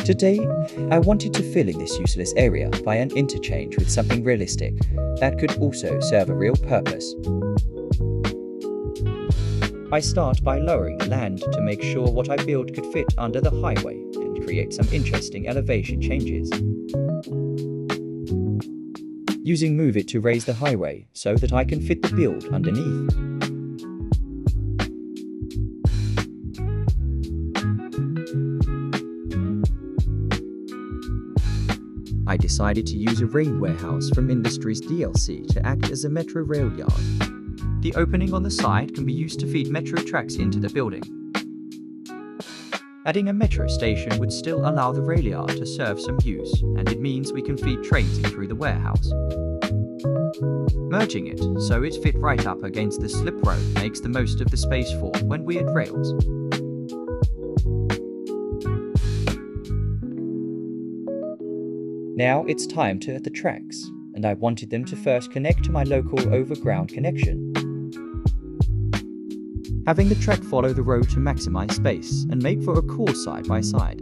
Today, I wanted to fill in this useless area by an interchange with something realistic that could also serve a real purpose. I start by lowering the land to make sure what I build could fit under the highway and create some interesting elevation changes. Using Move It to raise the highway so that I can fit the build underneath. I decided to use a rain warehouse from Industries DLC to act as a metro rail yard. The opening on the side can be used to feed metro tracks into the building. Adding a metro station would still allow the rail yard to serve some use, and it means we can feed trains in through the warehouse. Merging it so it fit right up against the slip road makes the most of the space for when we add rails. Now it's time to add the tracks, and I wanted them to first connect to my local overground connection. Having the track follow the road to maximize space and make for a cool side-by-side.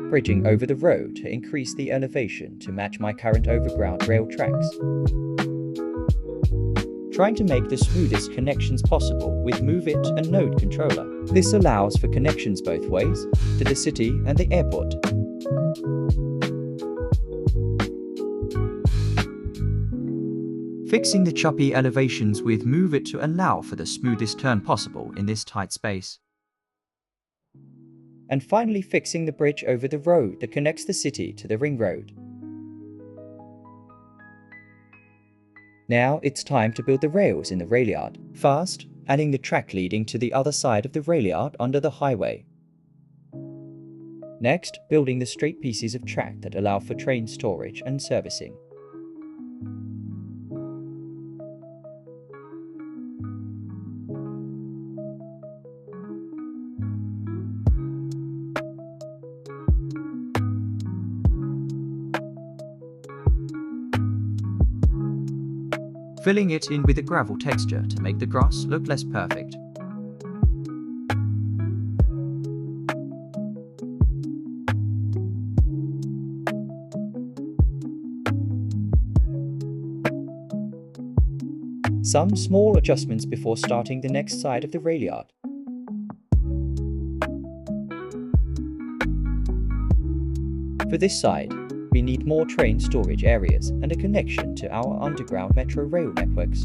Bridging over the road to increase the elevation to match my current overground rail tracks. Trying to make the smoothest connections possible with Move It and Node Controller. This allows for connections both ways, to the city and the airport. Fixing the choppy elevations with Move It to allow for the smoothest turn possible in this tight space. And finally fixing the bridge over the road that connects the city to the ring road. Now it's time to build the rails in the rail yard. First, adding the track leading to the other side of the rail yard under the highway. Next, building the straight pieces of track that allow for train storage and servicing. Filling it in with a gravel texture to make the grass look less perfect. Some small adjustments before starting the next side of the rail yard. For this side, we need more train storage areas and a connection to our underground metro rail networks.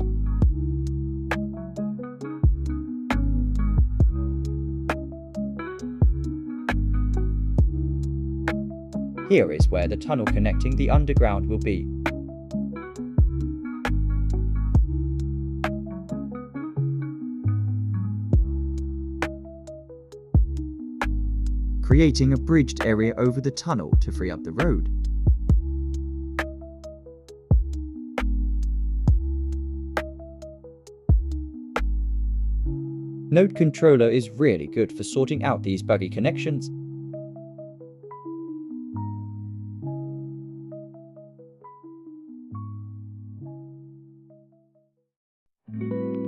Here is where the tunnel connecting the underground will be. Creating a bridged area over the tunnel to free up the road. Node Controller is really good for sorting out these buggy connections.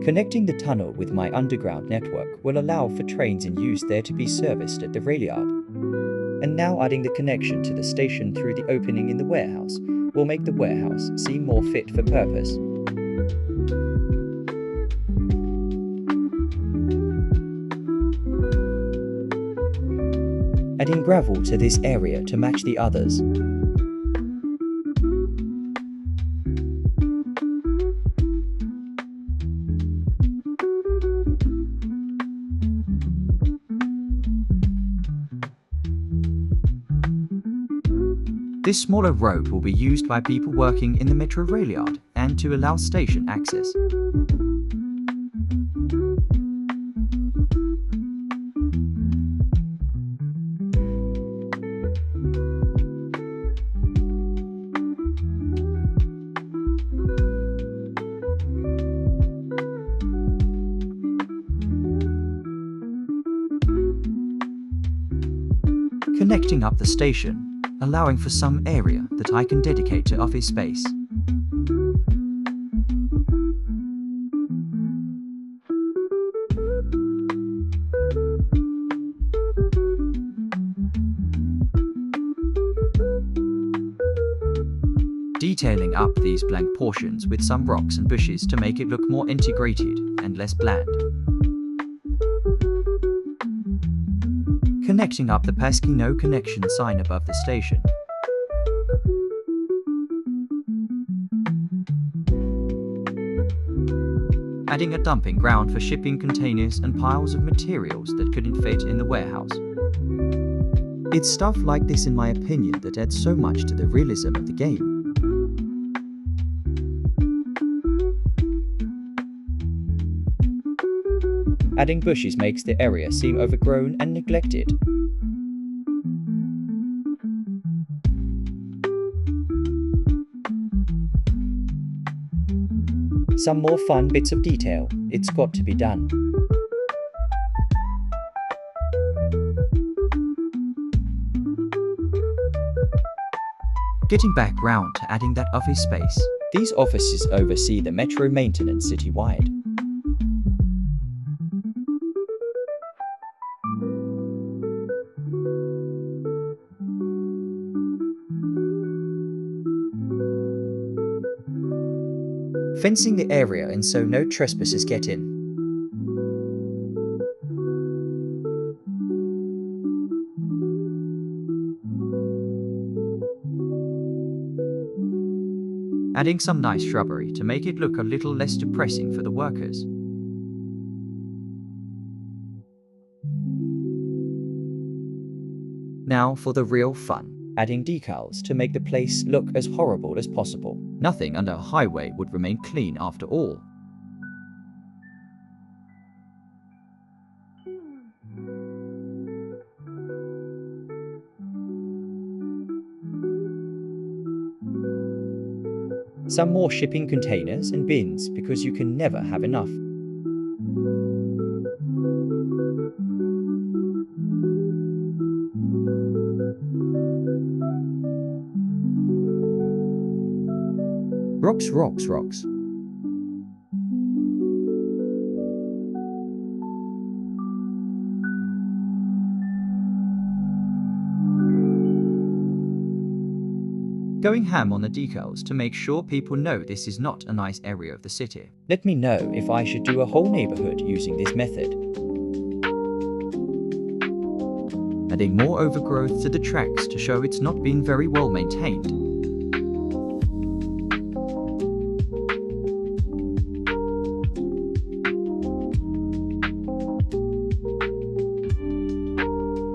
Connecting the tunnel with my underground network will allow for trains in use there to be serviced at the rail yard. And now adding the connection to the station through the opening in the warehouse will make the warehouse seem more fit for purpose. Adding gravel to this area to match the others. This smaller road will be used by people working in the metro rail yard and to allow station access. Connecting up the station, allowing for some area that I can dedicate to office space. detailing up these blank portions with some rocks and bushes to make it look more integrated and less bland. Connecting up the pesky no connection sign above the station. Adding a dumping ground for shipping containers and piles of materials that couldn't fit in the warehouse. It's stuff like this, in my opinion, that adds so much to the realism of the game. Adding bushes makes the area seem overgrown and neglected. Some more fun bits of detail. It's got to be done. Getting back round to adding that office space. These offices oversee the metro maintenance citywide. Fencing the area and so no trespassers get in. Adding some nice shrubbery to make it look a little less depressing for the workers. Now for the real fun. Adding decals to make the place look as horrible as possible. Nothing under a highway would remain clean after all. Some more shipping containers and bins, because you can never have enough. Rocks, rocks, rocks. Going ham on the decals to make sure people know this is not a nice area of the city. Let me know if I should do a whole neighborhood using this method. Adding more overgrowth to the tracks to show it's not been very well maintained.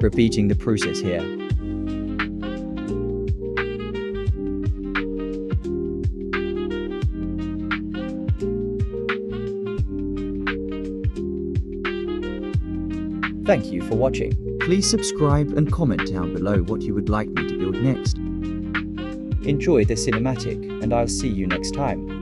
Repeating the process here. Thank you for watching. Please subscribe and comment down below what you would like me to build next. Enjoy the cinematic, and I'll see you next time.